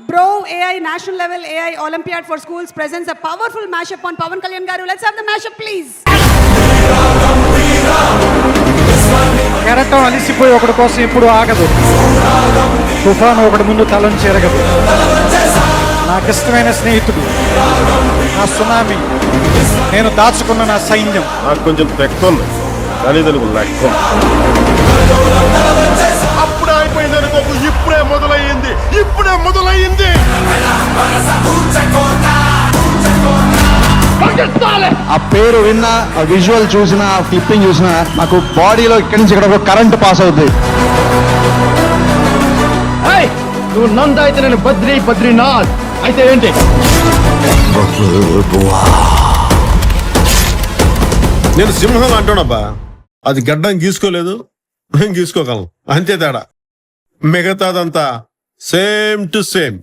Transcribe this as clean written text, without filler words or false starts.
Bro AI National Level AI Olympiad for Schools presents a powerful mashup on Pawan Kalyan Garu. Let's have the mashup, please. కెరటం అలిసిపోయి ఒకటి కోసం ఎప్పుడు ఆగదు. తుఫాను ఒకటి ముందు తలని చెరగదు. నాకిష్టమైన స్నేహితుడు, నా సునామీ, నేను దాచుకున్న నా సైన్యం. నాకు కొంచెం తెక్కుంది కానీ తెలుగు లెక్క. అప్పుడే అయిపోయింది అనుకోకు, ఇప్పుడే మొదలయ్యింది. ఆ పేరు విన్నా, ఆ విజువల్ చూసినా, ఆ క్లిప్పింగ్ చూసినా నాకు బాడీలో ఇక్కడి నుంచి ఇక్కడ కరెంట్ పాస్ అవుతుంది. నువ్వు నంద అయితే నేను బద్రీనాథ్ అయితే ఏంటి? నేను సింహం అంటున్నాబ్బా, అది గడ్డం గీసుకోలేదు, నేను గీసుకోగలను, అంతే తేడా. మిగతాదంతా సేమ్ టు సేమ్.